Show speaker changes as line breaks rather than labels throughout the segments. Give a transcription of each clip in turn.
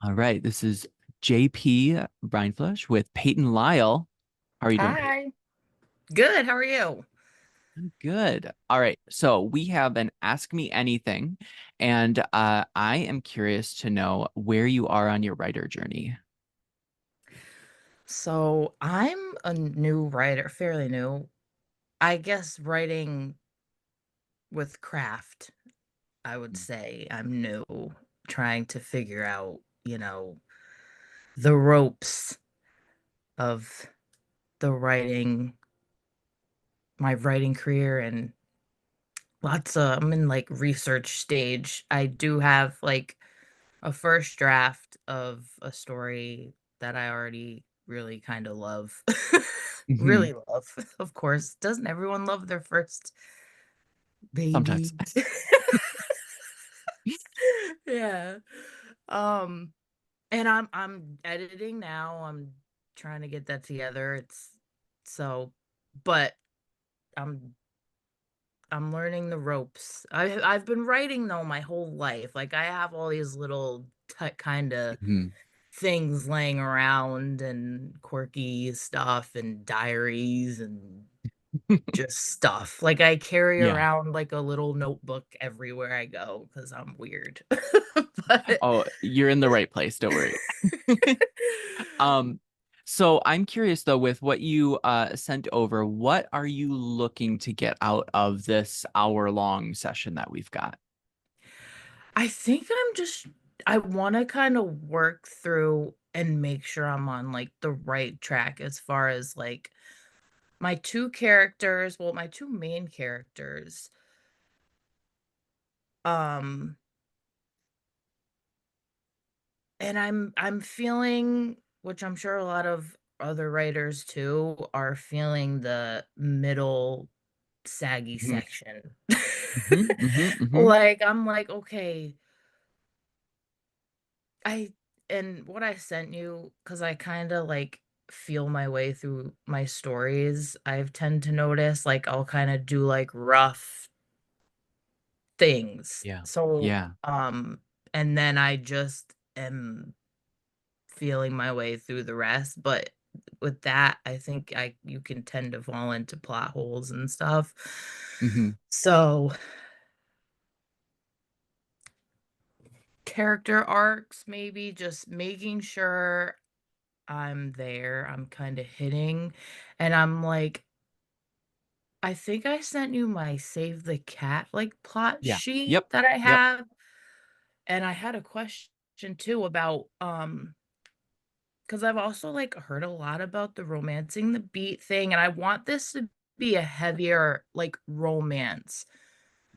All right, this is JP Rindfleisch with Payton Lyle. How are you doing, Peyton?
Hi. Good. How are you?
I'm good. All right, so we have an Ask Me Anything, and I am curious to know where you are on your writer journey.
So I'm a new writer, fairly new. I guess writing with craft, I would say I'm new, trying to figure out, the ropes of the my writing career and I'm in like research stage. I do have like a first draft of a story that I already really kind of love.
Hmm.
Really love. Of course. Doesn't everyone love their first
Sometimes.
baby? Yeah. Um, and I'm editing now. I'm trying to get that together. It's so but I'm I'm learning the ropes. I've been writing though my whole life. Like I have all these little kind of
Mhm.
things laying around and quirky stuff and diaries and just stuff. Like I carry
Yeah.
around like a little notebook everywhere I go because I'm weird. But
Oh, you're in the right place. Don't worry. Um, so I'm curious though, with what you sent over, what are you looking to get out of this hour-long session that we've got?
I think I want to kind of work through and make sure I'm on like the right track as far as like my two main characters. Um And I'm feeling, which I'm sure a lot of other writers too are feeling, the middle saggy
Mhm,
section.
mhm, mhm, mhm.
Like I'm like, okay, I and what I sent you, because I kind of like feel my way through my stories, I tend to notice like I'll kind of do like rough things.
Yeah.
So
Yeah.
and then I just am feeling my way through the rest, but with that, I think I you can tend to fall into plot holes and stuff.
Hmm.
So, character arcs, maybe just making sure I'm there, I'm kind of hitting, and I'm like, I think I sent you my Save the Cat like plot
Yeah.
sheet
Yep.
that I
Yep.
have, and I had a question too about because I've also like heard a lot about the romancing the beat thing, and I want this to be a heavier like romance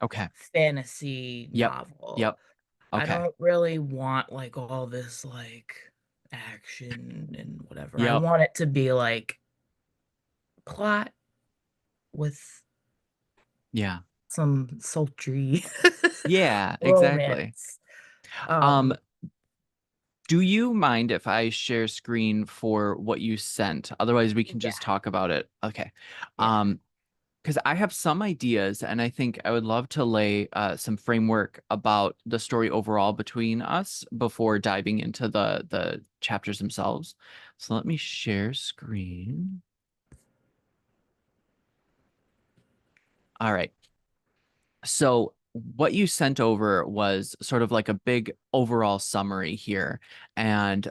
Okay.
fantasy
Yep.
novel.
Yep.
I
Okay.
don't really want like all this like action and whatever. I
Yep.
want it to be like plot with
Yeah.
some sultry
Yeah, exactly.
romance.
Um,
Um,
do you mind if I share screen for what you sent? Otherwise, we can
yeah,
just talk about it. Okay.
yeah.
Um, because I have some ideas, and I think I would love to lay some framework about the story overall between us before diving into the chapters themselves. So let me share screen. All right. So what you sent over was sort of like a big overall summary here. And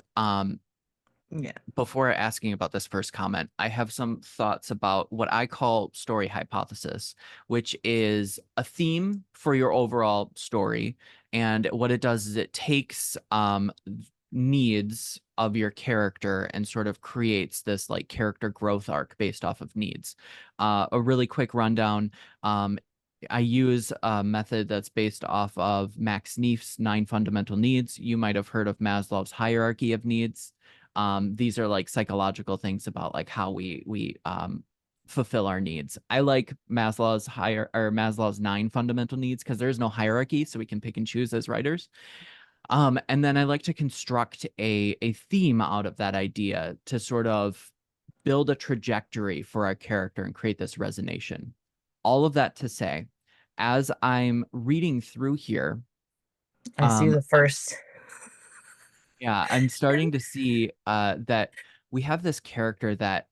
Yeah.
before asking about this first comment, I have some thoughts about what I call story hypothesis, which is a theme for your overall story. And what it does is it takes needs of your character and sort of creates this like character growth arc based off of needs. A really quick rundown. I use a method that's based off of Max Neef's 9 fundamental needs. You might have heard of Maslow's hierarchy of needs. These are like psychological things about like how we fulfill our needs. I like Maslow's 9 fundamental needs because there's no hierarchy, so we can pick and choose as writers. And then I like to construct a theme out of that idea to sort of build a trajectory for our character and create this resonation. All of that to say, as I'm reading through here,
I see
um,
the first.
Yeah, I'm starting to see that we have this character that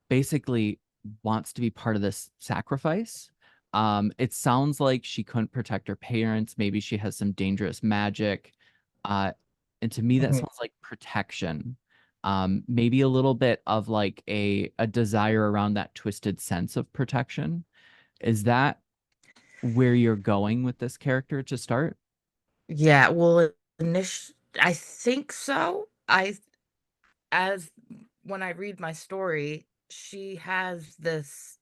basically wants to be part of this sacrifice. It sounds like she couldn't protect her parents. Maybe she has some dangerous magic. Uh, and to me, that
Mhm.
sounds like protection. Maybe a little bit of like a desire around that twisted sense of protection. Is that where you're going with this character to start?
Yeah, well, I think so. As when I read my story, she has this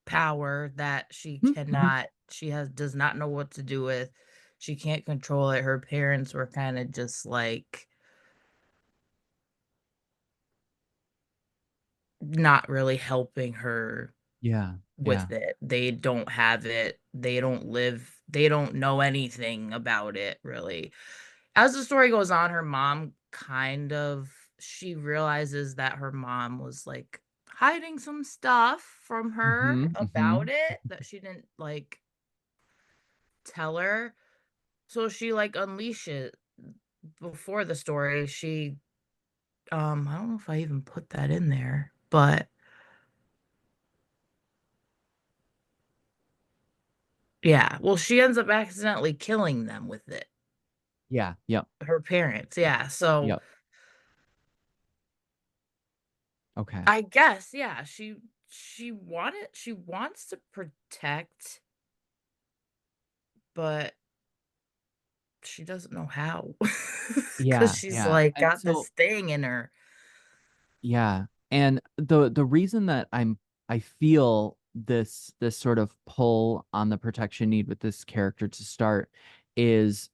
power that
Mm-hmm.
she does not know what to do with. She can't control it. Her parents were kind of just like not really helping her
Yeah, yeah.
with it. They don't have it. They don't know anything about it really. As the story goes on, her mom kind of she realizes that her mom was like hiding some stuff from her
Mm-hmm, mm-hmm.
about it that she didn't like tell her. So she like unleashes before the story. I don't know if I even put that in there, but yeah, well she ends up accidentally killing them with it.
Yeah, yep,
Her parents. Yeah. So
yep. Okay.
I guess yeah, she wants to protect, but she doesn't know how because
Yeah,
she's
yeah.
like
And
got this
so
thing in her.
yeah. And the reason that I feel this sort of pull on the protection need with this character to start is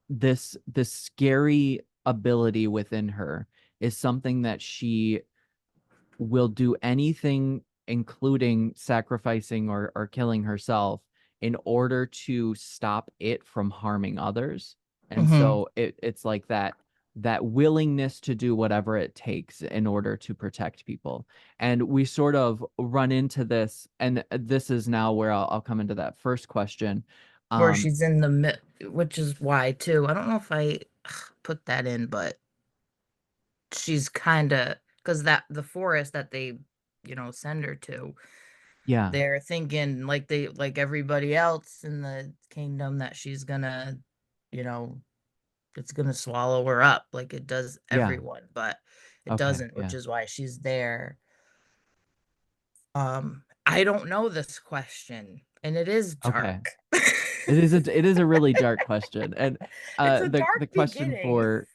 this scary ability within her is something that she will do anything, including sacrificing or killing herself, in order to stop it from harming others. And
Mhm.
so it's like that willingness to do whatever it takes in order to protect people. And we sort of run into this, and this is now where I'll come into that first question.
Where
Um,
she's in the mid which is why too. I don't know if I put that in, but she's kinda because that the forest that they, send her to,
yeah,
they're thinking like everybody else in the kingdom that she's gonna, you know, it's gonna swallow her up like it does
yeah,
everyone, but it
okay,
doesn't, which
yeah,
is why she's there. I don't know this question, and it is
okay.
dark.
It is a really dark question. And
It's a
the
dark
question
beginning.
for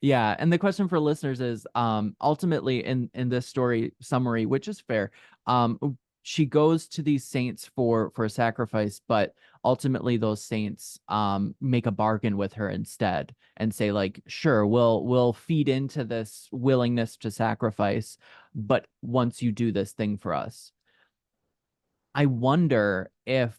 yeah, and the question for listeners is ultimately in this story summary, which is fair, she goes to these saints for a sacrifice, but ultimately those saints make a bargain with her instead and say like, sure, we'll feed into this willingness to sacrifice, but once you do this thing for us. I wonder if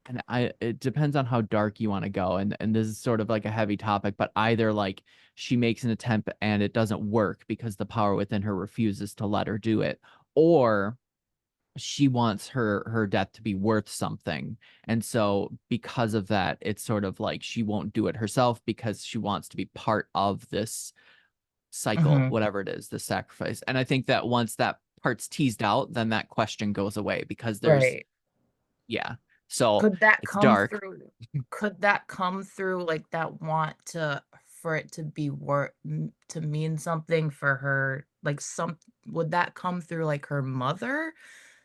and it depends on how dark you want to go, and this is sort of like a heavy topic, but either like she makes an attempt and it doesn't work because the power within her refuses to let her do it, or she wants her death to be worth something, and so because of that it's sort of like she won't do it herself because she wants to be part of this cycle,
Mhm.
whatever it is, the sacrifice. And I think that once that part's teased out, then that question goes away because there's
Right.
yeah, so
Could that
it's
come
dark.
through could that come through, like, that want to for it to be to mean something for her, like, would that come through, like, her mother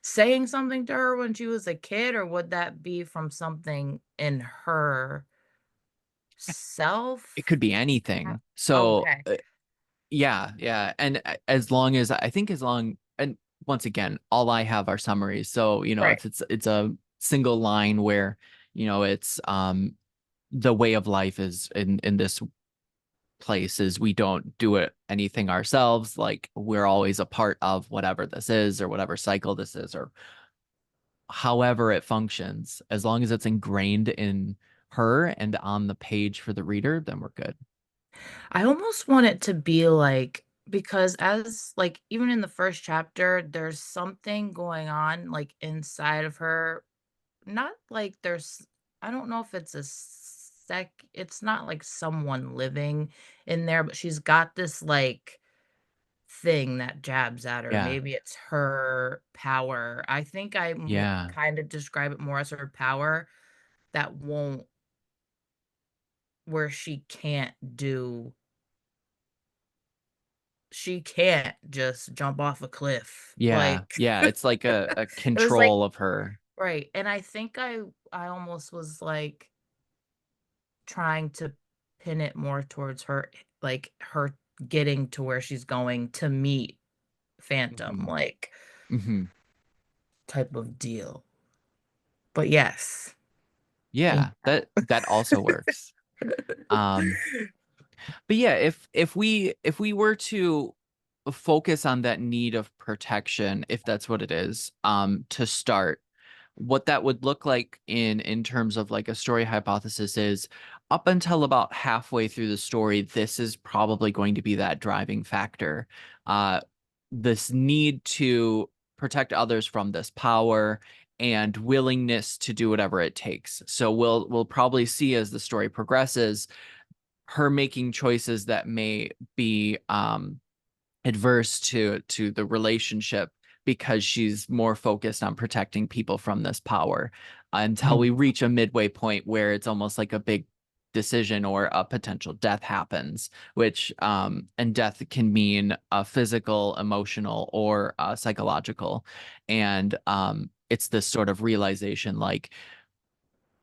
saying something to her when she was a kid, or would that be from something in her
It could
self?
be
Ha
anything. So,
Okay.
yeah, yeah. And as long as I think as long and once again, all I have are summaries. So,
Right.
if it's a single line where, it's the way of life is in this place is we don't do it anything ourselves. Like we're always a part of whatever this is or whatever cycle this is or however it functions. As long as it's ingrained in her and on the page for the reader, then we're good.
I almost want it to be like because as like even in the first chapter, there's something going on like inside of her not like there's I don't know if it's a it's not like someone living in there, but she's got this, like, thing that jabs at her.
Yeah.
Maybe it's her power. I think I
Yeah.
kinda describe it more as her power that won't where do she can't just jump off a cliff,
Yeah.
like,
Yeah. It's like a
it was like
control of her.
right, and I think I almost was, like, trying to pin it more towards her, like, her getting to where she's going to meet Phantom,
Mhm.
like,
Mhm.
type of deal. But yes, thank
Yeah. That also works. Um, but yeah, if we were to focus on that need of protection, if that's what it is, to start, what that would look like in terms of like a story hypothesis is up until about halfway through the story, this is probably going to be that driving factor. Uh, this need to protect others from this power and willingness to do whatever it takes. So we'll probably see as the story progresses her making choices that may be adverse to the relationship because she's more focused on protecting people from this power until we
Mhm.
reach a midway point where it's almost like a big decision or a potential death happens, which and death can mean physical, emotional, or psychological. And it's this sort of realization like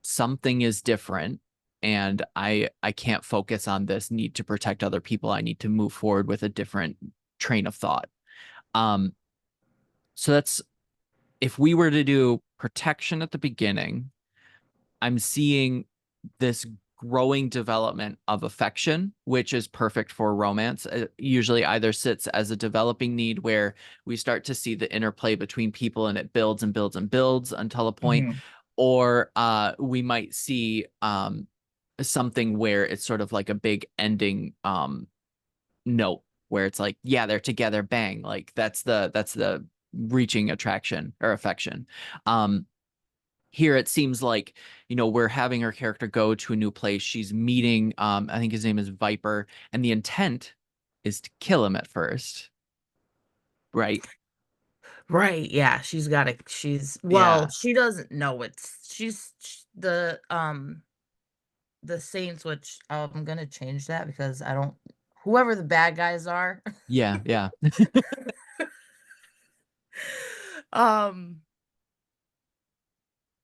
something is different and I can't focus on this need to protect other people. I need to move forward with a different train of thought. Um, so that's if we were to do protection at the beginning, I'm seeing this growing development of affection, which is perfect for romance. It usually either sits as a developing need where we start to see the interplay between people and it builds and builds and builds until a point,
Mhm.
or we might see something where it's sort of like a big ending note where it's like, yeah, they're together, bang, like that's the reaching attraction or affection. Um, Here it seems like we're having her character go to a new place. She's meeting I think his name is Viper, and the intent is to kill him at first, right?
Right, yeah, well,
Yeah.
she doesn't know the Saints, which I'm gonna change that because I don't whoever the bad guys are,
Yeah. Yeah.
um,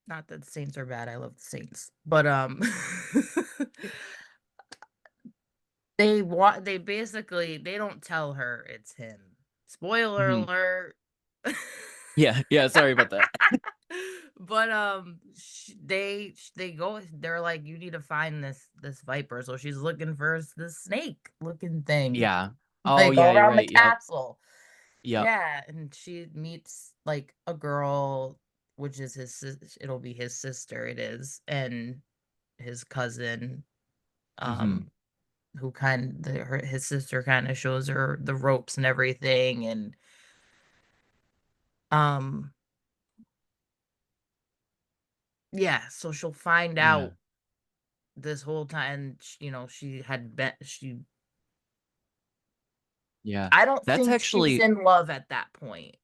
not that the Saints are bad, I love the Saints, but, they basically they don't tell her it's him. Spoiler
Mhm.
alert.
Yeah. Yeah, sorry about that.
But, they go they're like, "You need to find this viper," so she's looking for this snake-looking thing.
Yeah.
They
Oh
go
yeah, you're
around the
right. Yep.
castle.
Yep.
Yeah, and she meets, like, a girl, which is it'll be his sister, it is, and his cousin,
Hmm.
um, who his sister kinda shows her the ropes and everything, and, um, yeah, so she'll find
Yeah.
out this whole time,
Yeah.
I don't
That's
think she's
actually
in love at that point.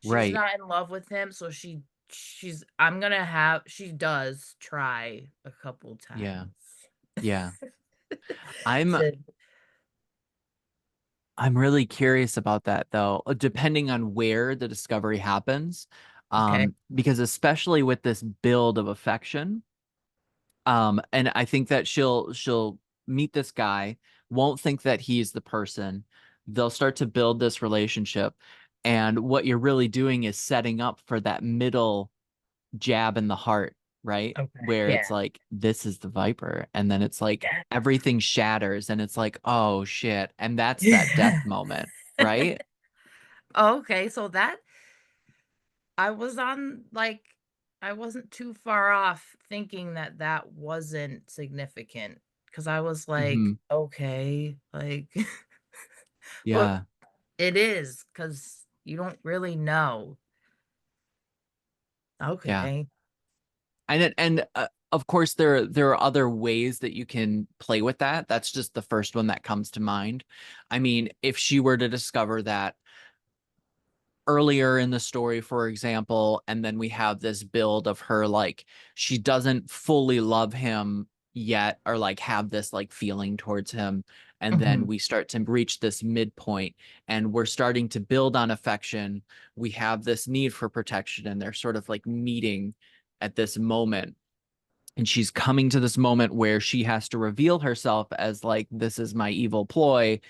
She's
right.
not in love with him, so she's I'm gonna have she does try a couple
Yeah.
times
Yeah. I'm
to
I'm really curious about that though, depending on where the discovery happens.
okay,
Because especially with this build of affection, and I think that she'll meet this guy, won't think that he's the person. They'll start to build this relationship, and what you're really doing is setting up for that middle jab in the heart, right?
okay,
Where
yeah.
it's like, this is the Viper. And then it's like everything shatters and it's like, oh shit. And that's that death
Yeah.
moment, right?
Okay, so that I was on, like I wasn't too far off thinking that that wasn't significant because I was like,
Hmm.
"Okay," like, but
Yeah.
it is because you don't really know.
Yeah.
Okay.
Of course there are other ways that you can play with that. That's just the first one that comes to mind. I mean, if she were to discover that earlier in the story, for example, and then we have this build of her like she doesn't fully love him yet or like have this like feeling towards him. And then
Mhm.
we start to reach this midpoint and we're starting to build on affection. We have this need for protection and they're sort of like meeting at this moment. And she's coming to this moment where she has to reveal herself as like, this is my evil ploy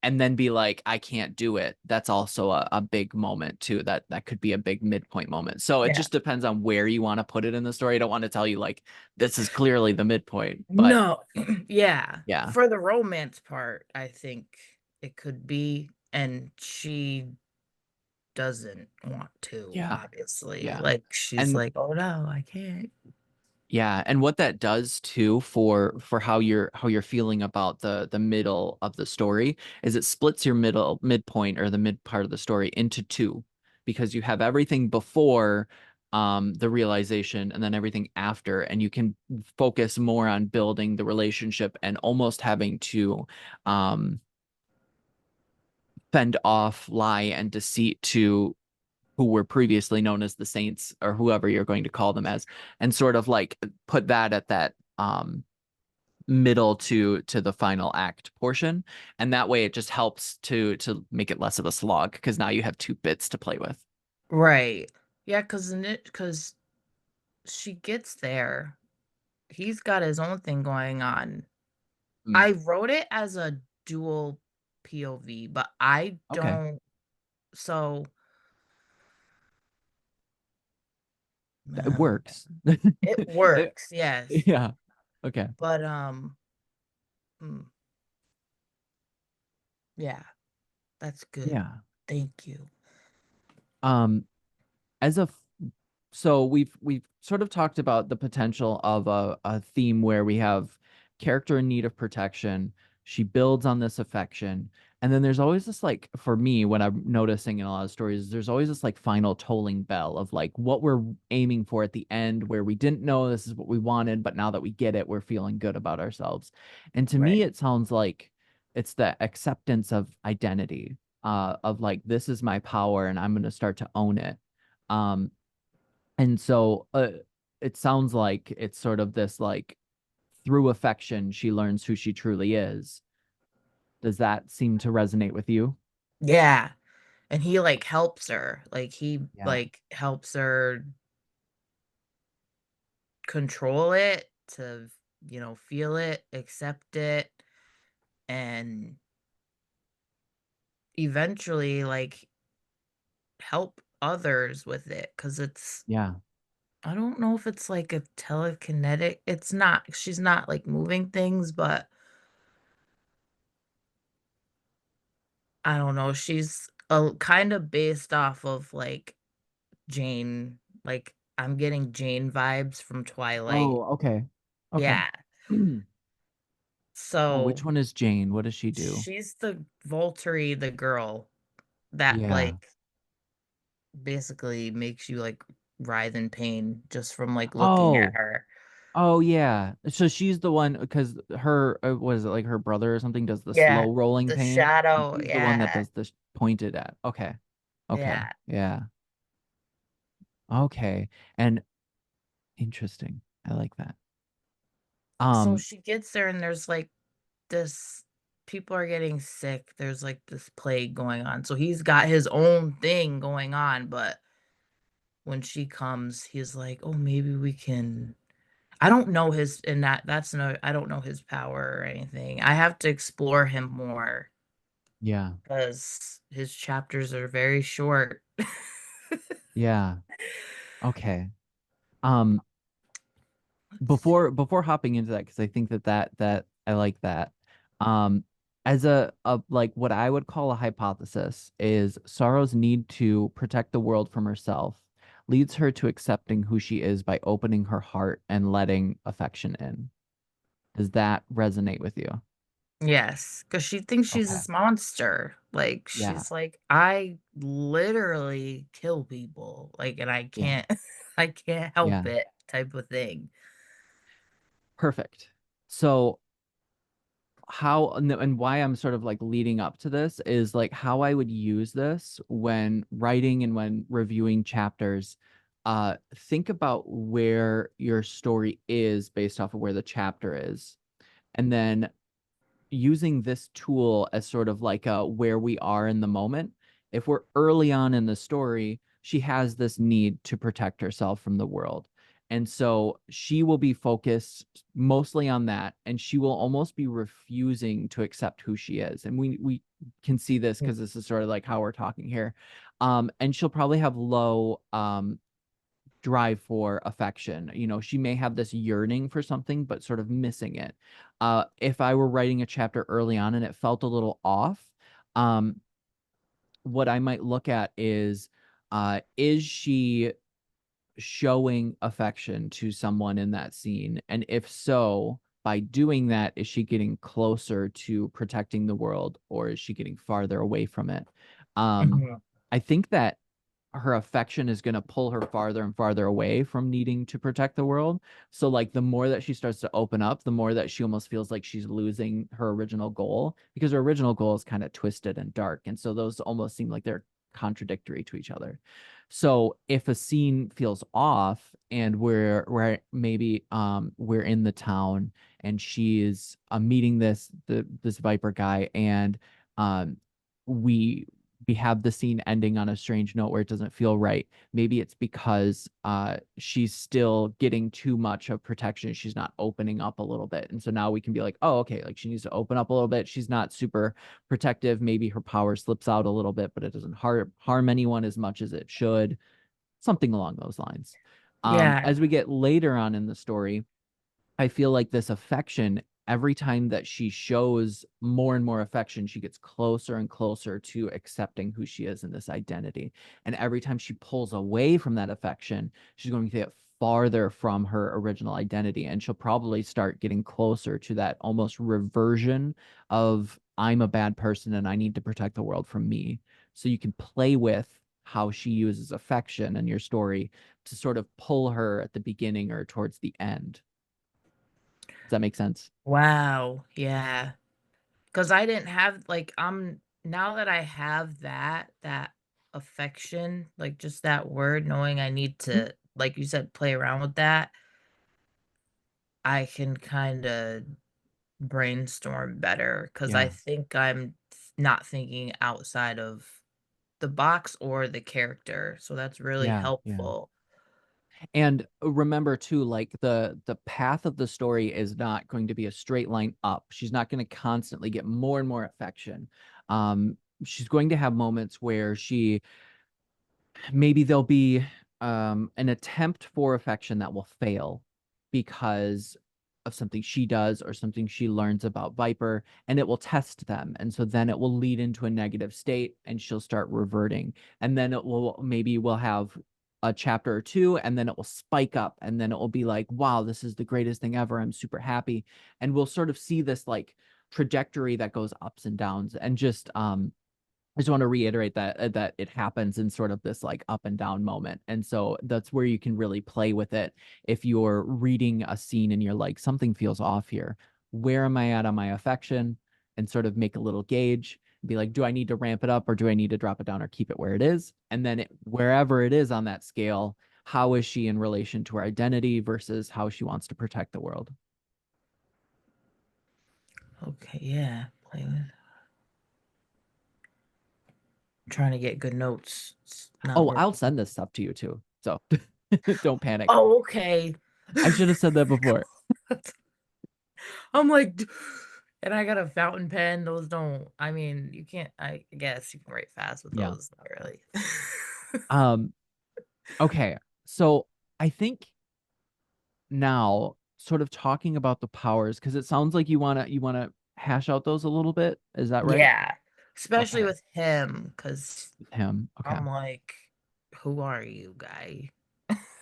and then be like, I can't do it. That's also a big moment too. That could be a big midpoint moment. So it
Yeah.
just depends on where you want to put it in the story. I don't want to tell you like this is clearly the midpoint, but
No. Yeah.
yeah,
For the romance part, I think it could be, and she doesn't want to,
yeah,
obviously.
yeah.
Like, she's
And
like, "Oh, no, I can't."
yeah, and what that does too for how you're feeling about the middle of the story is it splits your midpoint or the mid part of the story into two because you have everything before the realization and then everything after and you can focus more on building the relationship and almost having to um fend off lie and deceit to who were previously known as the Saints or whoever you're going to call them as, and sort of like put that at that middle to the final act portion. And that way it just helps to make it less of a slog because now you have two bits to play with.
Right. Yeah, because she gets there. He's got his own thing going on.
Mm,
I wrote it as a dual POV, but I
okay.
don't, so
It
um,
works.
it
It-
works, yes.
yeah. Okay.
But hmm, yeah, that's good.
Yeah.
Thank you.
Um, as a so we've sort of talked about the potential of a theme where we have character in need of protection. She builds on this affection. And then there's always this like for me, what I'm noticing in a lot of stories, there's always this like final tolling bell of like what we're aiming for at the end, where we didn't know this is what we wanted, but now that we get it, we're feeling good about ourselves. And to me,
Right.
it sounds like it's the acceptance of identity, of like this is my power and I'm gonna start to own it. Um, and so it sounds like it's sort of this like through affection, she learns who she truly is. Does that seem to resonate with you?
Yeah. And he like helps her. Like he
Yeah.
like helps her control it to, feel it, accept it, and eventually like help others with it because
Yeah.
I don't know if it's like a telekinetic. It's not. She's not like moving things, but I don't know. She's a kind of based off of like Jane. Like I'm getting Jane vibes from Twilight.
Oh, okay. Okay.
Yeah.
Oh, which
So
one is Jane? What does she do?
she's the Volturi, the girl that
Yeah.
like basically makes you like writhe in pain just from like looking at
Oh,
her.
oh yeah. So she's the one because her was it like her brother or something does the
Yeah.
slow rolling
The
pain, and
shadow.
she's the one that
Yeah.
does the pointed at. Okay. Okay.
Yeah.
Yeah. Okay. And interesting. I like that.
So
Um,
she gets there and there's like this people are getting sick. There's like this plague going on. So he's got his own thing going on, but when she comes, he's like, "Oh, maybe we can." I don't know his and that's no I don't know his power or anything. I have to explore him more
yeah.
because his chapters are very short.
Yeah. Okay. Um,
Let's see.
before hopping into that, because I think that I like that. Um, as a like what I would call a hypothesis is Sorrow's need to protect the world from herself leads her to accepting who she is by opening her heart and letting affection in. Does that resonate with you?
Yes, because she thinks she's
Okay.
this monster. Like,
Yeah.
she's like, "I literally kill people, like, and I
Yeah.
can't I can't help
Yeah.
it." type of thing.
Perfect. So how and why I'm sort of like leading up to this is like how I would use this when writing and when reviewing chapters. Think about where your story is based off of where the chapter is, and then using this tool as sort of like a where we are in the moment. If we're early on in the story, she has this need to protect herself from the world. And so she will be focused mostly on that, and she will almost be refusing to accept who she is. And we can see this because this is sort of like how we're talking here. And she'll probably have low drive for affection. You know, she may have this yearning for something, but sort of missing it. If I were writing a chapter early on and it felt a little off, um, what I might look at is she showing affection to someone in that scene? And if so, by doing that, is she getting closer to protecting the world or is she getting farther away from it? Um,
Mhm.
I think that her affection is going to pull her farther and farther away from needing to protect the world. So like the more that she starts to open up, the more that she almost feels like she's losing her original goal because her original goal is kind of twisted and dark. And so those almost seem like they're contradictory to each other. So if a scene feels off and we're maybe we're in the town and she's meeting this Viper guy and um we we have the scene ending on a strange note where it doesn't feel right. Maybe it's because she's still getting too much of protection. She's not opening up a little bit. And so now we can be like, oh, okay, like she needs to open up a little bit. She's not super protective. Maybe her power slips out a little bit, but it doesn't harm anyone as much as it should. Something along those lines.
Yeah.
As we get later on in the story, I feel like this affection, every time that she shows more and more affection, she gets closer and closer to accepting who she is in this identity. And every time she pulls away from that affection, she's going to get farther from her original identity. And she'll probably start getting closer to that almost reversion of I'm a bad person and I need to protect the world from me. So you can play with how she uses affection in your story to sort of pull her at the beginning or towards the end. Does that make sense?
Wow. Yeah. Because I didn't have like now that I have that affection, like just that word, knowing I need
Mhm.
to, like you said, play around with that, I can kind of brainstorm better because I
Yeah.
think I'm not thinking outside of the box or the character. So that's really
Yeah. Yeah.
helpful.
And remember too, like the path of the story is not going to be a straight line up. She's not going to constantly get more and more affection. She's going to have moments where she maybe there'll be an attempt for affection that will fail because of something she does or something she learns about Viper, and it will test them. And so then it will lead into a negative state and she'll start reverting. And then it will maybe we'll have a chapter or two, and then it will spike up, and then it will be like, wow, this is the greatest thing ever. I'm super happy. And we'll sort of see this like trajectory that goes ups and downs. And just I just want to reiterate that it happens in sort of this like up and down moment. And so that's where you can really play with it. If you're reading a scene and you're like, something feels off here. Where am I at on my affection? And sort of make a little gauge. Be like, do I need to ramp it up or do I need to drop it down or keep it where it is? And then wherever it is on that scale, how is she in relation to her identity versus how she wants to protect the world?
Okay, yeah. Play with trying to get good notes. It's not
Oh, I'll
working.
send this stuff to you too. So don't panic.
Oh, okay.
I should have said that before.
I'm like, and I got a fountain pen. Those don't, I mean, you can't, I guess you can write fast with
Yeah.
those. Not really.
Um, okay. So I think now sort of talking about the powers, because it sounds like you wanna hash out those a little bit. Is that right?
Yeah. Especially
Okay.
with him, because
Him. Okay.
I'm like, who are you, guy?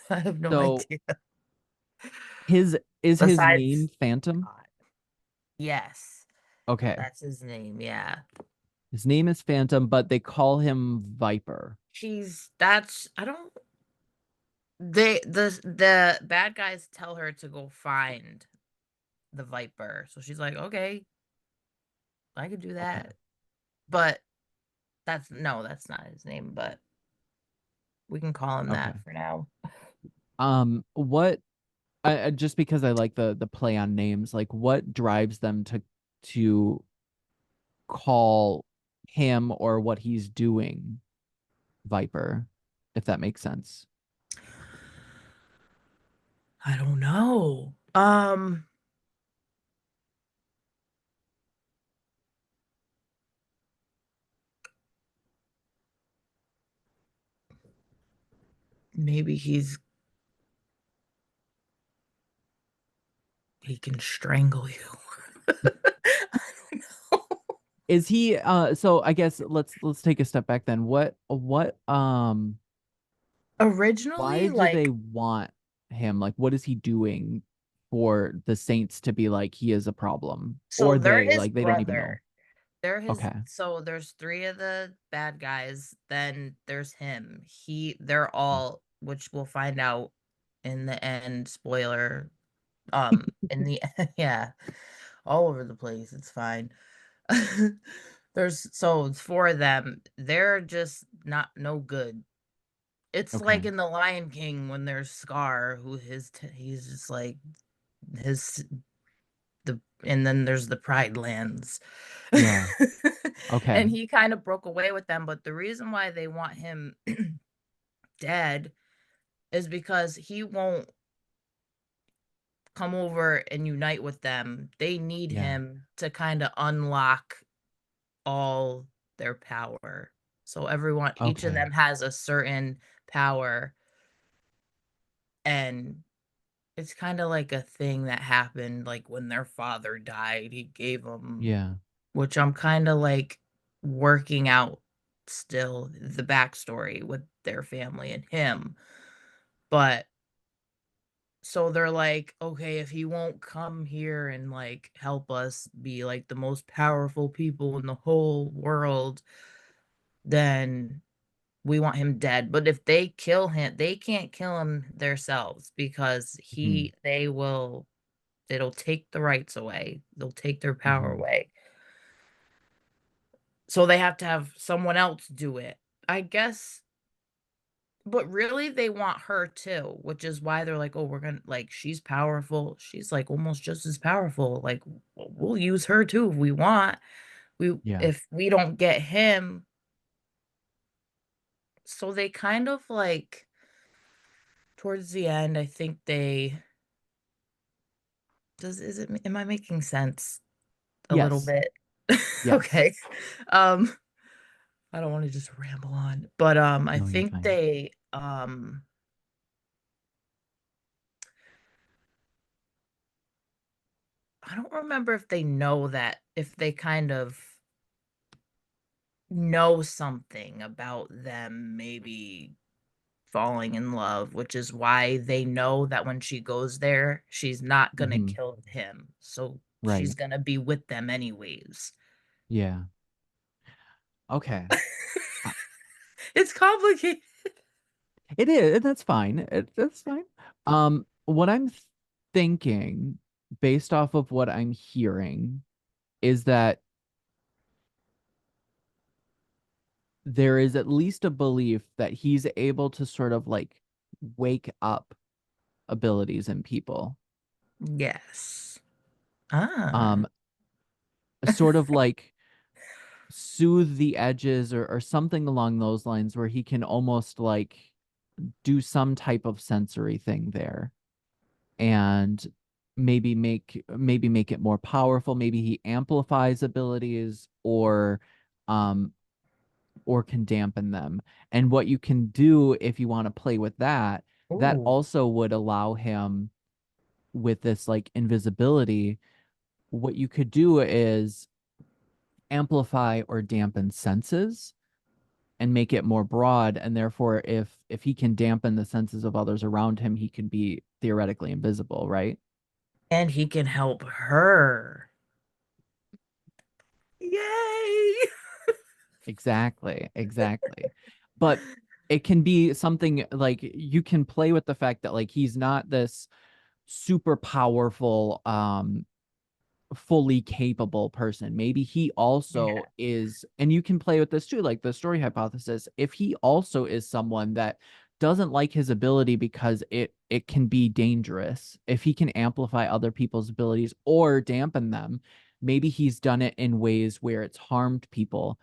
I have no
So
idea.
his
Besides
name Phantom?
God. Yes.
Okay.
That's his name. Yeah.
His name is Phantom, but they call him Viper.
That's, The bad guys tell her to go find the Viper. So she's like, "Okay, I could do
Okay.
that." But that's no, that's not his name, but we can call him
Okay.
that for now.
What just because I like the play on names, like what drives them to call him or what he's doing Viper, if that makes sense.
I don't know. Maybe he can strangle you. I don't know.
Is he so I guess let's take a step back then. What why
Originally,
do they
like,
want him? Like what is he doing for the Saints to be like he is a problem?
so
Or
they're
they
his
like they don't even
brother.
know. Okay.
So there's three of the bad guys, then there's him. They're all, which we'll find out in the end, spoiler, in the yeah, all over the place. It's fine. It's four of them. They're just not no good. It's like
Okay.
in The Lion King when there's Scar, who he's just like his and then there's the Pride Lands.
Yeah. Okay.
And he kind of broke away with them, but the reason why they want him dead is because he won't come over and unite with them. They need
Yeah.
him to kind of unlock all their power. So each of
Okay.
them has a certain power, and it's kind of like a thing that happened like when their father died. He gave them,
Yeah.
which I'm kind of like working out still the backstory with their family and him. But so they're like, okay, if he won't come here and like help us be like the most powerful people in the whole world, then we want him dead. But if they kill him, they can't kill him themselves because
Hmm.
it'll take the rights away. They'll take their power
Hmm.
away. So they have to have someone else do it. I guess, but really they want her too, which is why they're like, "Oh, we're gonna like she's powerful. She's like almost just as powerful. Like we'll use her too if we want. We
Yeah.
if we don't get him." So they kind of like towards the end, I think they does is it am I making sense a little
Yes.
bit?
Yes.
Okay. Um I don't want to just ramble on, but I
No, you're
think
fine.
I don't remember if they know that if they kind of know something about them maybe falling in love, which is why they know that when she goes there, she's not gonna
Hmm.
kill him. So she's
Right.
gonna be with them anyways.
Yeah. Okay. Uh,
It's complicated.
It is, and that's fine. That's fine. What I'm thinking, based off of what I'm hearing, is that there is at least a belief that he's able to sort of like wake up abilities in people.
Yes. Ah.
Um, Sort of like soothe the edges or something along those lines where he can almost like do some type of sensory thing there and maybe make it more powerful. Maybe he amplifies abilities um or can dampen them. And what you can do if you want to play with that, that
Ooh.
also would allow him with this like invisibility. What you could do is amplify or dampen senses and make it more broad, and therefore if he can dampen the senses of others around him, he can be theoretically invisible, right?
And he can help her. Yay!
Exactly, exactly. But it can be something like you can play with the fact that like he's not this super powerful fully capable person. Maybe he also
Yeah.
is, and you can play with this too, like the story hypothesis. If he also is someone that doesn't like his ability because it can be dangerous, if he can amplify other people's abilities or dampen them, maybe he's done it in ways where it's harmed people.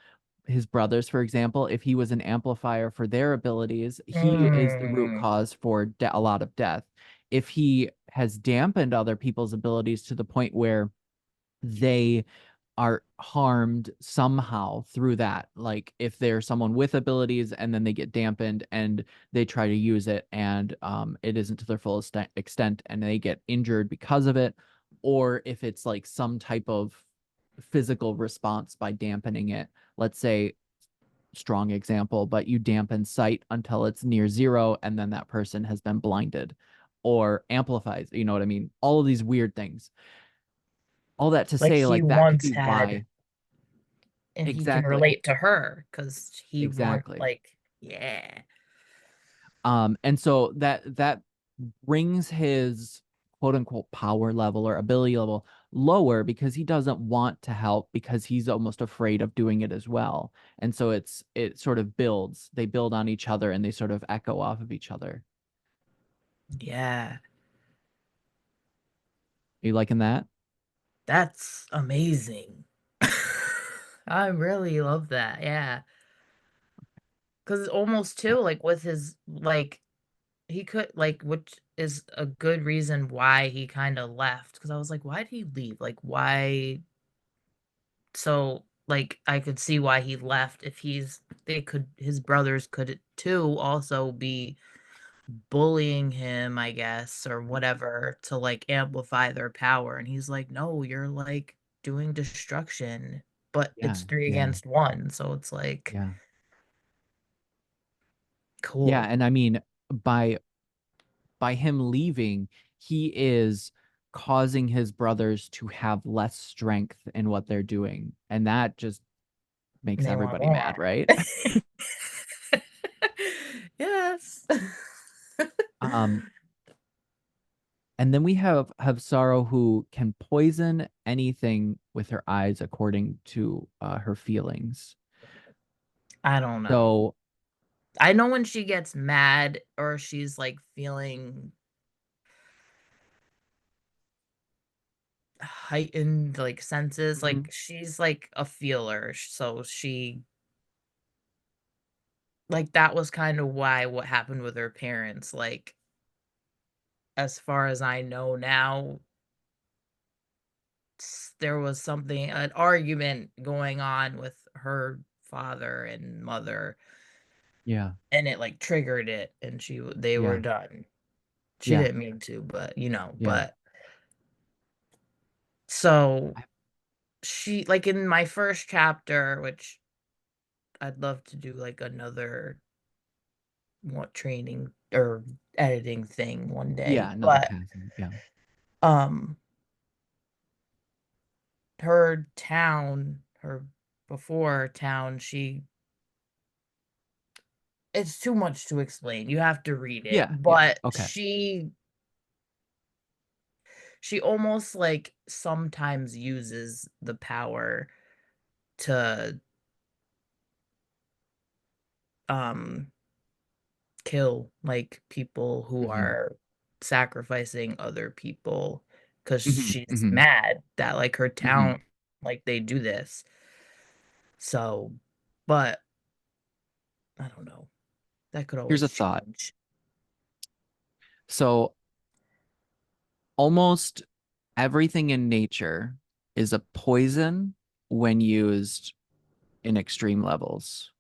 His brothers, for example, if he was an amplifier for their abilities, he is the root
Mm,
cause for a lot of death. If he has dampened other people's abilities to the point where they are harmed somehow through that. Like if there's someone with abilities and then they get dampened and they try to use it and it isn't to their full extent and they get injured because of it, or if it's like some type of physical response by dampening it. Let's say, strong example, but you dampen sight until it's near zero and then that person has been blinded or amplifies, you know what I mean? All of these weird things. All that to
like
say,
he
like that could
once
be
had,
why.
and he can
Exactly.
relate to her because he want
Exactly.
like, yeah,
And so that brings his quote unquote power level or ability level lower because he doesn't want to help because he's almost afraid of doing it as well. And so it sort of builds. They build on each other and they sort of echo off of each other.
yeah.
Are you liking that?
That's amazing. I really love that. Yeah. Because almost too, like with his, like, he could, like, which is a good reason why he kind of left. Because I was like, why did he leave? Like, why? So, like, I could see why he left if his brothers could too also be bullying him, I guess, or whatever to like amplify their power. And he's like, no, you're like doing destruction, but
Yeah,
it's three
yeah,
against one. So it's like,
yeah. Yeah,
cool.
and I mean by by him leaving, he is causing his brothers to have less strength in what they're doing. And that just
And
makes
they want
everybody mad,
more.
right?
Yes.
Um, and then we have Sorrow who can poison anything with her eyes according to her feelings.
I don't know.
So
I know when she gets mad or she's like feeling heightened like senses,
mhm,
like she's like a feeler. So like that was kind of why what happened with her parents. Like as far as I know now, there was something, an argument going on with her father and mother,
yeah,
and it like triggered it, and they were
yeah,
done. She
yeah,
didn't mean to, but you know,
yeah.
but so
I-
she, like in my first chapter, which I'd love to do like another what training or editing thing one day,
Yeah, another
but
passing. Yeah.
um her town, her before town, she it's too much to explain. You have to read it.
Yeah, yeah.
But
Okay.
she almost like sometimes uses the power to um kill like people who
Hmm.
are sacrificing other people because
Hmm.
she's
Hmm.
mad that like her
Hmm.
town, like they do this. So, but I don't know. That could
Here's a
always
thought.
change.
So almost everything in nature is a poison when used in extreme levels,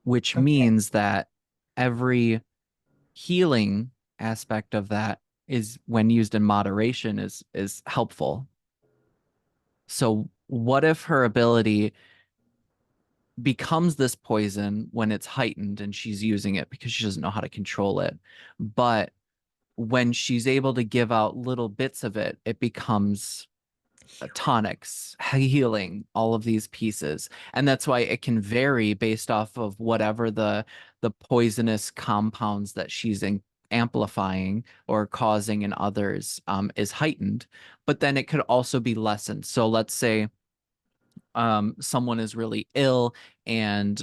which
Okay.
means that every healing aspect of that is when used in moderation is helpful. So what if her ability becomes this poison when it's heightened and she's using it because she doesn't know how to control it, but when she's able to give out little bits of it, it becomes tonics, healing, all of these pieces. And that's why it can vary based off of whatever the poisonous compounds that she's amplifying or causing in others is heightened. But then it could also be lessened. So let's say someone is really ill and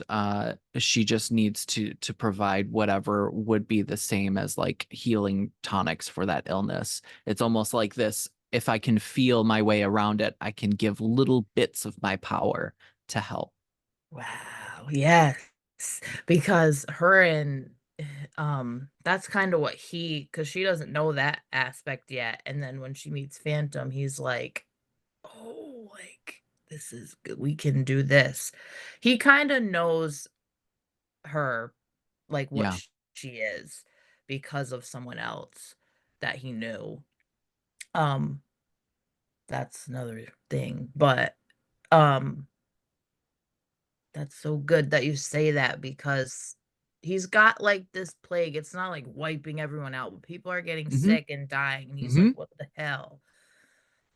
she just needs to provide whatever would be the same as like healing tonics for that illness. It's almost like this, if I can feel my way around it, I can give little bits of my power to help.
Wow, yes. Because her and that's kind of what because she doesn't know that aspect yet. And then when she meets Phantom, he's like, oh, like this is good. We can do this. He kind of knows her, like what
Yeah.
she is because of someone else that he knew. Um, that's another thing. But um that's so good that you say that because he's got like this plague. It's not like wiping everyone out, but people are getting
Hmm.
sick and dying. And he's
Hmm.
like, what the hell?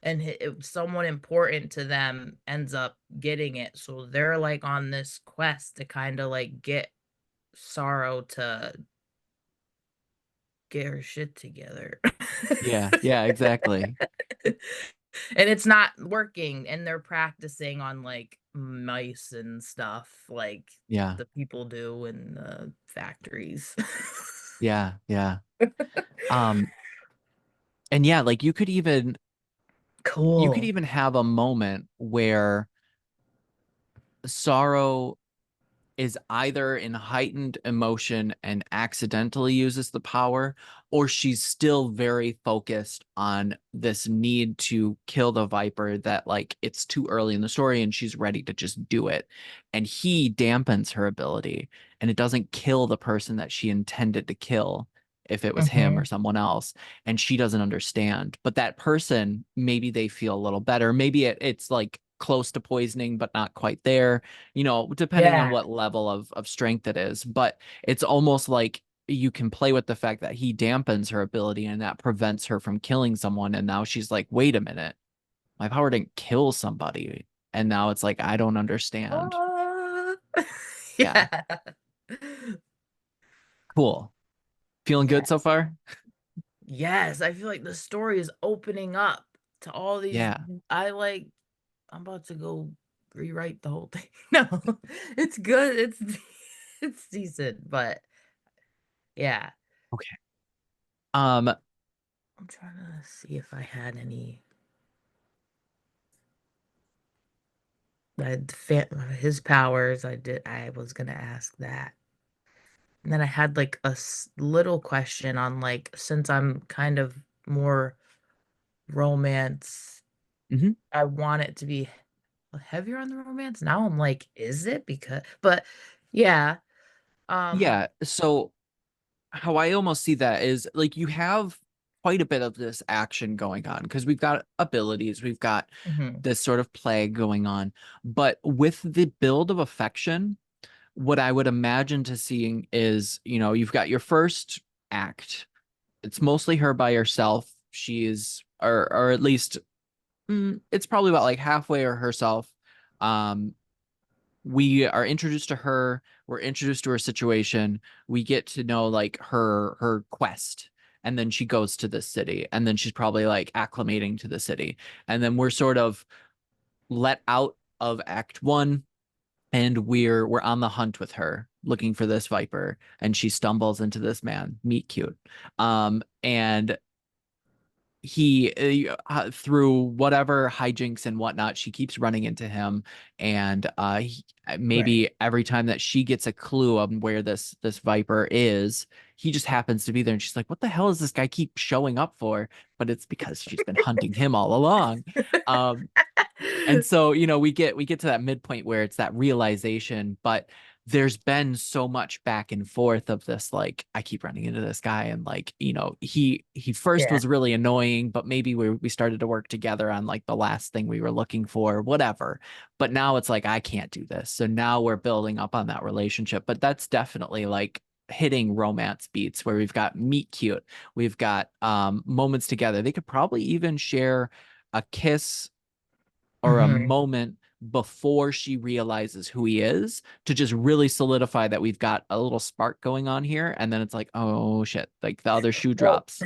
And someone important to them ends up getting it. So they're like on this quest to kind of like get Sorrow to get her shit together.
Yeah. Yeah, exactly.
And it's not working, and they're practicing on like mice and stuff like
Yeah.
the people do in the factories.
Yeah. Yeah. Um, and yeah, like you could
Cool.
even have a moment where Sorrow is either in heightened emotion and accidentally uses the power, or she's still very focused on this need to kill the Viper that, like, it's too early in the story and she's ready to just do it. And he dampens her ability, and it doesn't kill the person that she intended to kill if it was him or
Mhm.
someone else. And she doesn't understand. But that person, maybe they feel a little better. Maybe it's like close to poisoning, but not quite there, depending on
Yeah.
what level of strength it is. But it's almost like you can play with the fact that he dampens her ability and that prevents her from killing someone. And now she's like, wait a minute, my power didn't kill somebody. And now it's like, I don't understand.
Ah.
Yeah.
Yeah.
Cool. Feeling good so
Yes.
far?
Yes, I feel like the story is opening up to all these
Yeah.
I'm about to go rewrite the whole thing. No, it's good. It's decent, but yeah.
Okay. Um,
I'm trying to see if I had any his powers. I was gonna ask that. And then I had like a little question on like since I'm kind of more romance,
mhm.
I want it to be heavier on the romance. Now I'm like, is it? But yeah. Um,
Yeah. So how I almost see that is like you have quite a bit of this action going on because we've got abilities, we've got
mhm,
this sort of plague going on. But with the build of affection, what I would imagine to seeing is, you've got your first act. It's mostly her by herself. She's, or at least, it's probably about like halfway or herself. Um, we are introduced to her, we're introduced to her situation, we get to know like her quest, and then she goes to this city, and then she's probably like acclimating to the city, and then we're sort of let out of act one, and we're on the hunt with her looking for this Viper, and she stumbles into this man, meet cute, and through whatever hijinks and whatnot, she keeps running into him, and
right.
maybe every time that she gets a clue on where this Viper is, he just happens to be there, and she's like, what the hell is this guy keep showing up for? But it's because she's been hunting him all along. um and so, we get to that midpoint where it's that realization, but there's been so much back and forth of this, like, I keep running into this guy, and like, he first
Yeah.
was really annoying, but maybe we started to work together on like the last thing we were looking for, whatever. But now it's like I can't do this. So now we're building up on that relationship. But that's definitely like hitting romance beats where we've got meet cute, we've got moments together. They could probably even share a kiss or a
Hmm.
moment before she realizes who he is to just really solidify that we've got a little spark going on here. And then it's like, oh shit, like the other shoe
Well,
drops.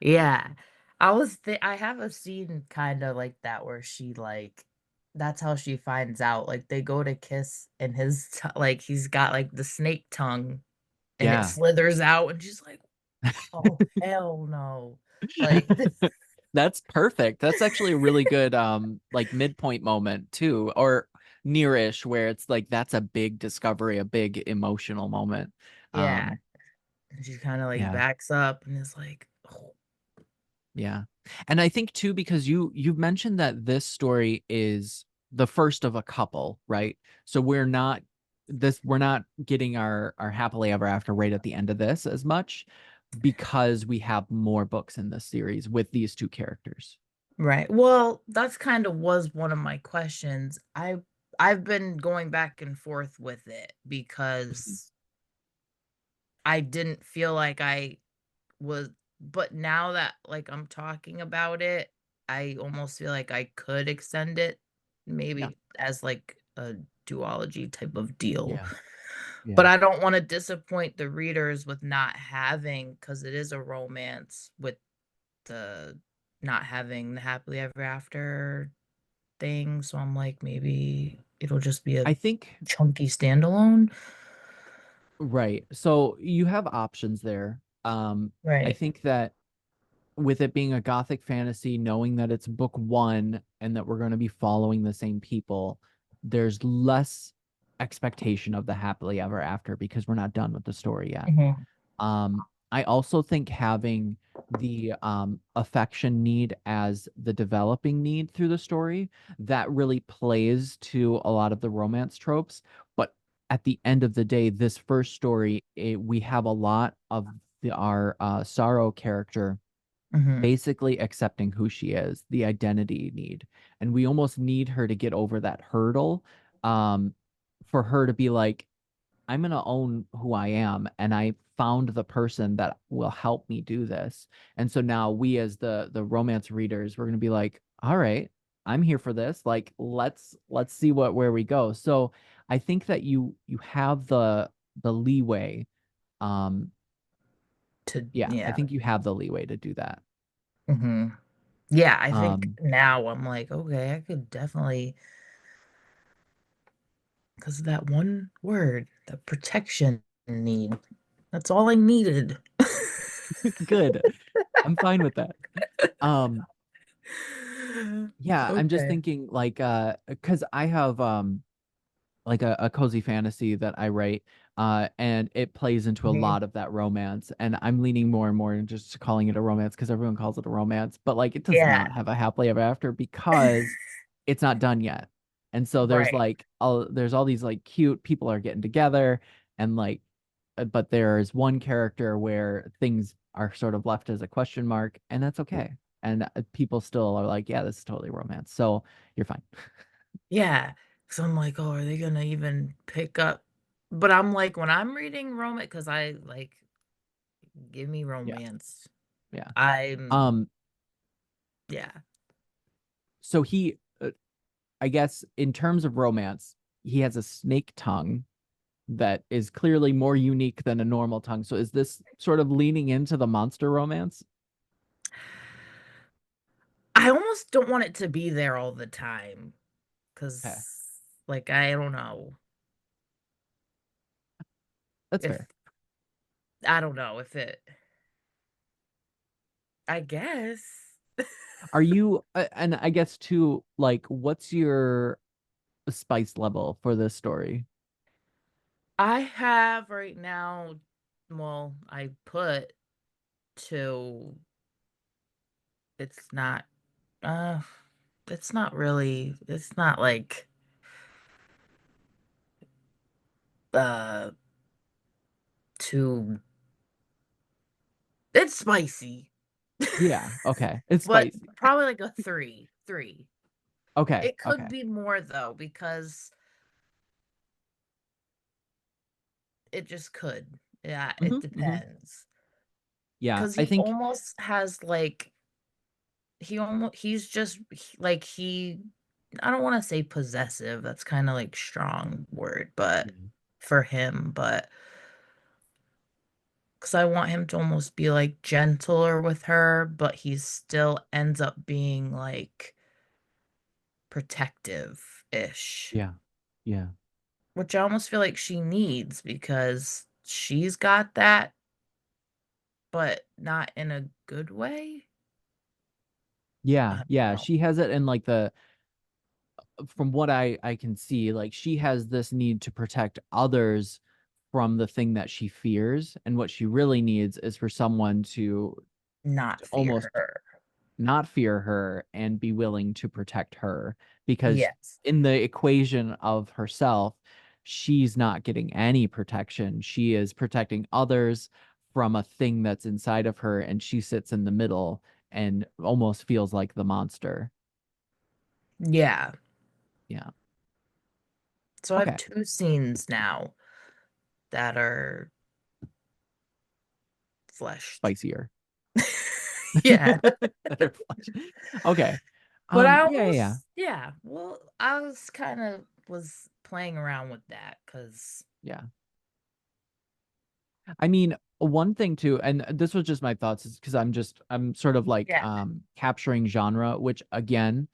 yeah. I have a scene kind of like that where she like that's how she finds out. Like they go to kiss and like he's got like the snake tongue and it
Yeah.
slithers out and she's like, "Oh, hell no." Like
That's perfect. That's actually a really good like midpoint moment too, or nearish where it's like that's a big discovery, a big emotional moment.
yeah.
Um
And she kind of like
yeah.
backs up and is like, "Oh,
Yeah. And I think too, because you've mentioned that this story is the first of a couple, right? So we're not getting our happily ever after right at the end of this as much because we have more books in this series with these two characters.
right." Well, that's kind of was one of my questions. I've been going back and forth with it
Mhm.
because I didn't feel like I was but now that, like, I'm talking about it, I almost feel like I could extend it
Yeah.
maybe as, like, a duology type of deal,
Yeah.
but
Yeah.
I don't wanna disappoint the readers with not having because it is a romance with the not having the happily ever after thing, so I'm like, maybe it'll just be a
I think
chunky standalone?
right. So you have options there. I
Right.
think that with it being a gothic fantasy, knowing that it's book one and that we're going to be following the same people, there's less expectation of the happily ever after because we're not done with the story yet.
Mhm.
I also think having the affection need as the developing need through the story that really plays to a lot of the romance tropes. But at the end of the day, this first story, we have a lot of our sorrow character
Mhm.
basically accepting who she is, the identity need. And we almost need her to get over that hurdle for her to be like, I'm going to own who I am. And I found the person that will help me do this. And so now we as the romance readers, we're going to be like, all right, I'm here for this. Like, let's see where we go. So I think that you have the leeway. Um, yeah, I
Yeah.
think you have the leeway to do that.
Mhm. Yeah, I think
Um,
now I'm like, "Okay, I could definitely, because of that one word, the protection need. That's all I needed."
good. I'm fine with that. Um, yeah, I'm just
Okay.
thinking like because I have like a cozy fantasy that I write, and it plays into a
Mhm.
lot of that romance. And I'm leaning more and more into just calling it a romance because everyone calls it a romance, but like it does
Yeah.
not have a happily ever after because it's not done yet. And so
Right.
there's all these like cute people are getting together and like, but there's one character where things are sort of left as a question mark, and that's okay. And people still are like, yeah, this is totally romance. So you're fine.
Yeah. So I'm like, "Oh, are they gonna even pick up?" But I'm like, when I'm reading romance, because I like, give me
Yeah.
romance.
Yeah.
I'm
Um,
yeah.
so I guess in terms of romance, he has a snake tongue that is clearly more unique than a normal tongue. So is this sort of leaning into the monster romance?
I almost don't want it to be there all the time,
Okay,
cause like, I don't know
that's
if
fair.
I don't know if it I guess.
Are you, and I guess too, like, what's your spice level for this story?
I have right now well, I put to it's not, uh, it's not really it's not like, uh, too it's spicy,
Yeah, okay. It's
but
spicy.
probably like a 3, 3.
Okay,
It could
okay.
be more though because it just could. Yeah, it
Hmm.
depends.
Yeah,
'Cause
I
he
think,
almost has, like he's just like, he I don't want to say possessive. That's kind of like strong word, but
Yeah.
for him, but because I want him to almost be like gentler with her, but he still ends up being like protective-ish,
Yeah. Yeah.
which I almost feel like she needs because she's got that, but not in a good way. I
Yeah.
don't
Yeah.
know.
She has it in like the from what I can see, like she has this need to protect others from the thing that she fears, and what she really needs is for someone
Not
to
fear
almost
her.
not fear her and be willing to protect her, because
Yes.
in the equation of herself, she's not getting any protection. She is protecting others from a thing that's inside of her, and she sits in the middle and almost feels like the monster.
Yeah.
Yeah.
So I have
Okay.
two scenes now that are fleshed.
Spicier.
Yeah.
That are flesh. Okay.
But I
Yeah, yeah, yeah.
almost, yeah. Well, I was kind of was playing around with that because,
Yeah. I mean, one thing too, and this was just my thoughts, is because I'm sort of like
yeah.
capturing genre, which again,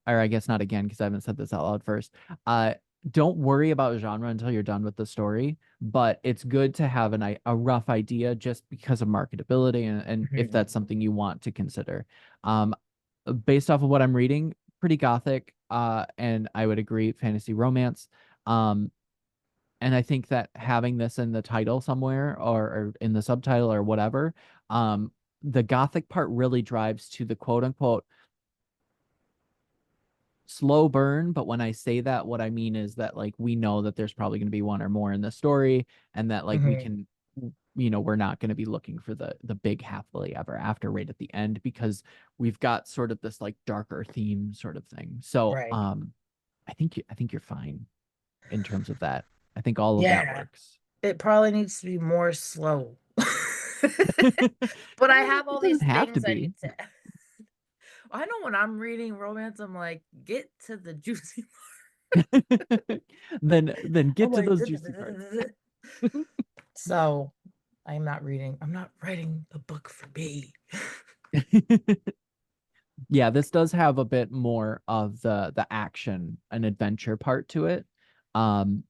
or I guess not again, because I haven't said this out loud first. Uh, don't worry about genre until you're done with the story, but it's good to have a rough idea just because of marketability, and if
Mhm.
that's something you want to consider. Um, Based off of what I'm reading, pretty gothic, and I would agree, fantasy romance. Um, and I think that having this in the title somewhere, or in the subtitle or whatever, um, the gothic part really drives to the quote unquote slow burn. But when I say that, what I mean is that like we know that there's probably going to be one or more in the story, and that like we
Mhm.
can, we're not going to be looking for the big happily ever after right at the end, because we've got sort of this like darker theme sort of thing. So
Right.
I think you're fine in terms of that. I think all of that
Yeah.
works.
It probably needs to be more slow. But I have
It
all
doesn't
these
have to
things I
be.
need to. I know when I'm reading romance, I'm like, get to the juicy.
Then
I'm
get to
like,
those juicy parts.
so I'm not reading. I'm not writing a book for me.
Yeah, this does have a bit more of the action and adventure part to it. Um,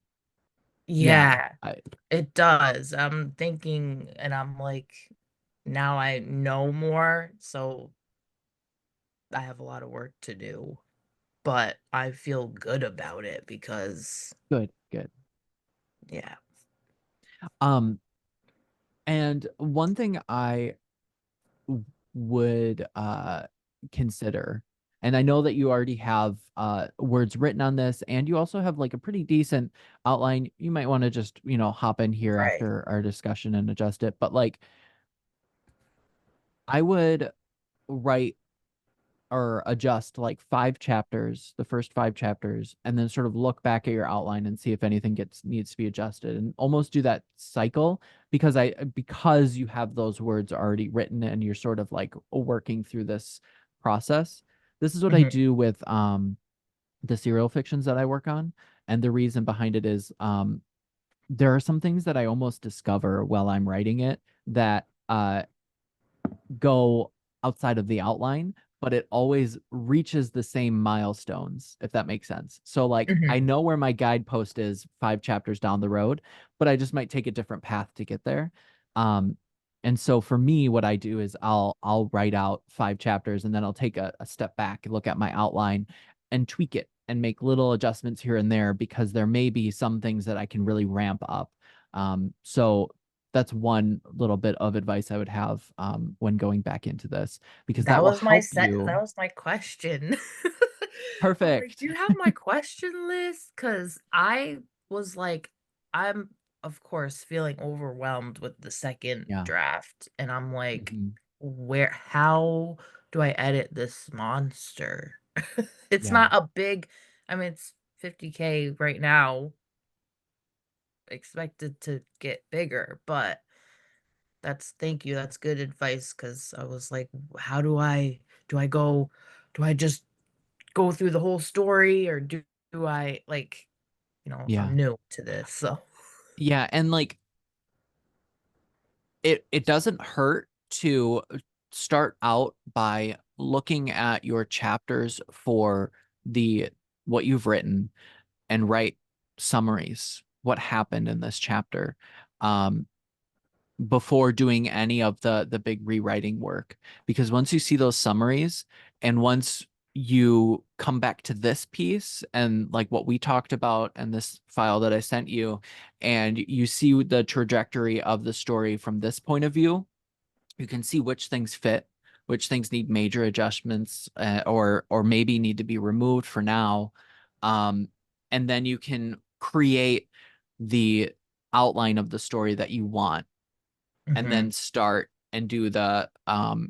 yeah,
Yeah, it does. I'm thinking, and I'm like, now I know more, so I have a lot of work to do, but I feel good about it because,
good, good.
yeah,
Um, and one thing I would consider, and I know that you already have words written on this, and you also have like a pretty decent outline. You might want to just, hop in here
right.
after our discussion and adjust it. But like I would write or adjust like 5 chapters, the first 5 chapters, and then sort of look back at your outline and see if anything gets needs to be adjusted, and almost do that cycle, because you have those words already written and you're sort of like working through this process. This is what I
Mhm,
do with the serial fictions that I work on. And the reason behind it is there are some things that I almost discover while I'm writing it that go outside of the outline, but it always reaches the same milestones, if that makes sense. So, like, I
mhm.
know where my guidepost is 5 chapters down the road, but I just might take a different path to get there. Um, and so for me, what I do is I'll write out 5 chapters, and then I'll take a step back and look at my outline and tweak it and make little adjustments here and there, because there may be some things that I can really ramp up. So that's one little bit of advice I would have when going back into this, because that will help
That
you.
was my question. I'm like,
Perfect.
"Do you have my question list?" Because I was like, I'm, of course, feeling overwhelmed with the second
Yeah.
draft, and I'm like,
Mhm.
how do I edit this monster?" It's
Yeah.
not a big, I mean, it's 50K right now, expected to get bigger, but thank you, that's good advice. Because I was like, "How do I go, do I just go through the whole story, or do I like, I'm
Yeah.
new to this, so.
Yeah, and like it doesn't hurt to start out by looking at your chapters for the what you've written and write summaries, what happened in this chapter, um, before doing any of the big rewriting work. Because once you see those summaries and once you come back to this piece and like what we talked about and this file that I sent you, and you see the trajectory of the story from this point of view, you can see which things fit, which things need major adjustments, or maybe need to be removed for now. Um, and then you can create the outline of the story that you want, and
Hmm.
then start and do the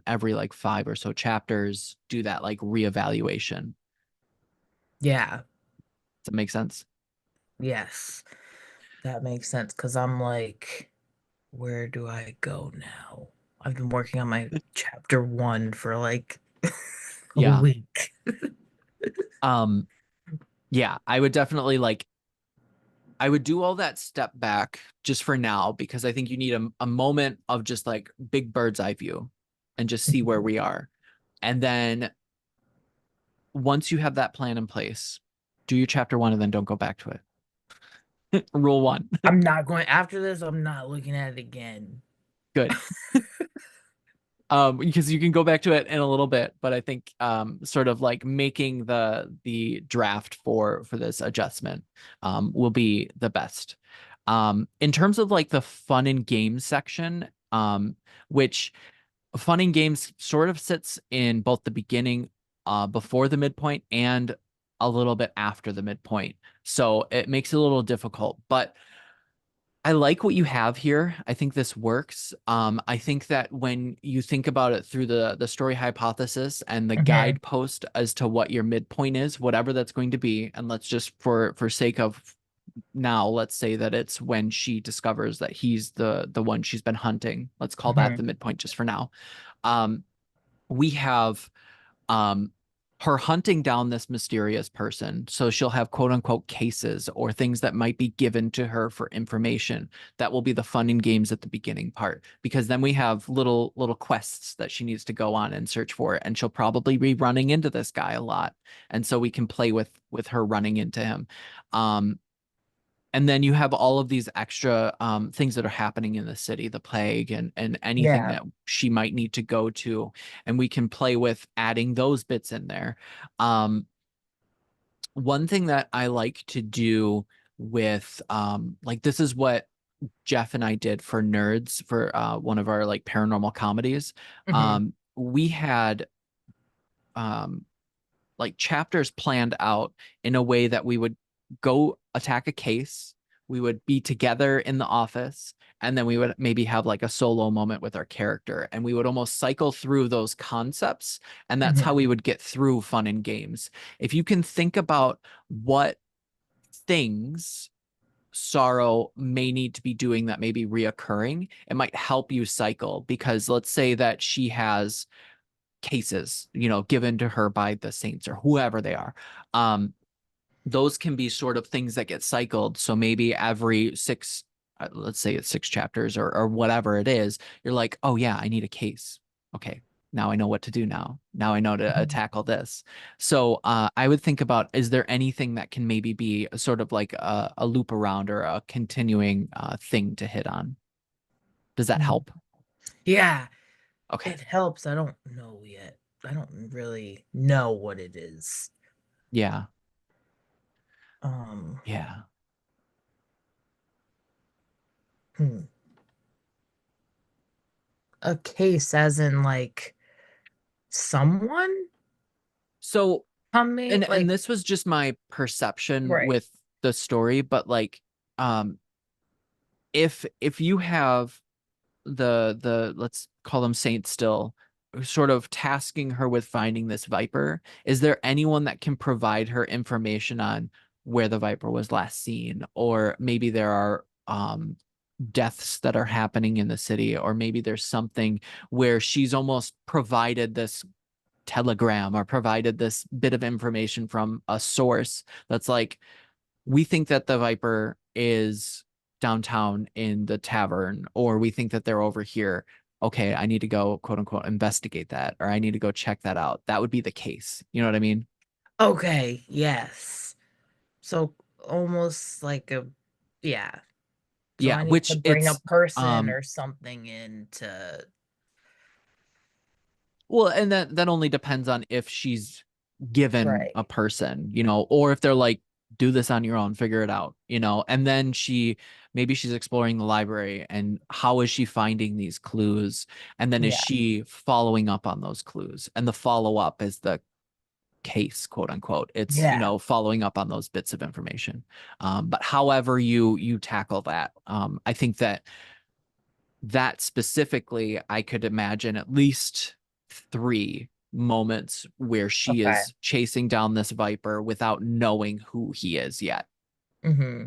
every like 5 or so chapters, do that like reevaluation.
Yeah.
Does that make sense?
Yes, that makes sense, because I'm like, where do I go now? I've been working on my chapter one for like a
Yeah.
week.
Um, yeah, I would definitely like I would do all that step back just for now because I think you need a moment of just like big bird's eye view and just see where we are. And then once you have that plan in place, do your chapter one and then don't go back to it. Rule one.
I'm not going after this. I'm not looking at it again.
Good. Because you can go back to it in a little bit, but I think sort of like making the draft for this adjustment will be the best. In terms of like the fun and games section, which fun and games sort of sits in both the beginning, before the midpoint, and a little bit after the midpoint. So it makes it a little difficult, but I like what you have here. I think this works. I think that when you think about it through the story hypothesis and the
Hmm.
guidepost as to what your midpoint is, whatever that's going to be, and let's just for sake of now, let's say that it's when she discovers that he's the one she's been hunting. Let's call that
Hmm.
the midpoint just for now. Um, we have um her hunting down this mysterious person. So she'll have quote unquote cases or things that might be given to her for information. That will be the fun and games at the beginning part, because then we have little quests that she needs to go on and search for, and she'll probably be running into this guy a lot. And so we can play with her running into him. Um, and then you have all of these extra things that are happening in the city, the plague and anything
Yeah.
that she might need to go to, and we can play with adding those bits in there. One thing that I like to do with like this is what Jeff and I did for Nerds for one of our like paranormal comedies.
Hmm.
We had um like chapters planned out in a way that we would go attack a case, we would be together in the office, and then we would maybe have like a solo moment with our character, and we would almost cycle through those concepts, and that's how
Hmm.
we would get through fun and games. If you can think about what things sorrow may need to be doing that may be reoccurring, it might help you cycle, because let's say that she has cases, given to her by the saints or whoever they are. Those can be sort of things that get cycled. So maybe every six, let's say it's 6 chapters or whatever it is, you're like, oh yeah, I need a case. Okay. Now I know what to do now. Now I know to tackle this. So I would think about, is there anything that can maybe be sort of like a loop around or a continuing thing to hit on? Does that
Hmm.
help?
Yeah,
Okay.
it helps. I don't know yet. I don't really know what it is.
Yeah.
Um,
Yeah.
hmm. A case as in like someone
So
coming,
and
like,
this was just my perception
right.
with the story, but like um if you have the let's call them saints still sort of tasking her with finding this viper, is there anyone that can provide her information on where the viper was last seen, or maybe there are deaths that are happening in the city, or maybe there's something where she's almost provided this telegram or provided this bit of information from a source that's like, we think that the Viper is downtown in the tavern, or we think that they're over here. Okay, I need to go, quote unquote, investigate that, or I need to go check that out. That would be the case. You know what I mean?
Okay, yes. So almost like a yeah. So
Yeah,
I need to
which
bring a
it's
person or something in to
well, and that only depends on if she's given a
right.
person, or if they're like, do this on your own, figure it out, and then maybe she's exploring the library and how is she finding these clues? And then is
Yeah.
she following up on those clues? And the follow up is the case, quote unquote. It's,
Yeah.
following up on those bits of information. But however you tackle that, I think that specifically, I could imagine at least three moments where she
Okay.
is chasing down this Viper without knowing who he is yet.
Mm-hmm.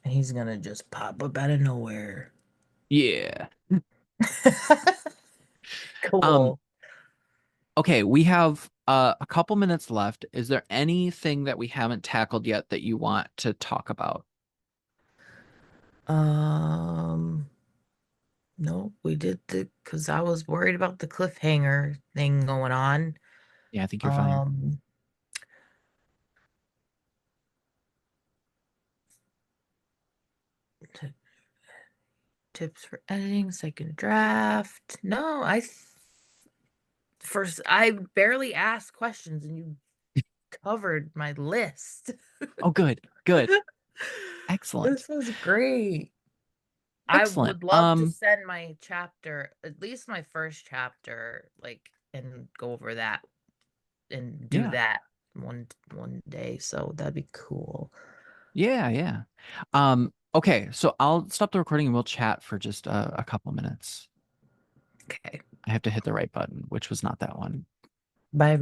And he's gonna just pop up out of nowhere.
Yeah. Um,
Cool.
okay, we have a couple minutes left. Is there anything that we haven't tackled yet that you want to talk about?
Um, no, we did because I was worried about the cliffhanger thing going on.
Yeah, I think you're fine.
Um, t- tips for editing, second draft. No, first I barely asked questions and you covered my list.
Oh, good, good. Excellent.
This was great. I
Excellent.
would love to send my chapter, at least my first chapter, like, and go over that and do
Yeah,
that one day. So that'd be cool.
yeah, yeah. Okay, so I'll stop the recording and we'll chat for just a couple minutes.
Okay.
I have to hit the right button, which was not that one.
Bye.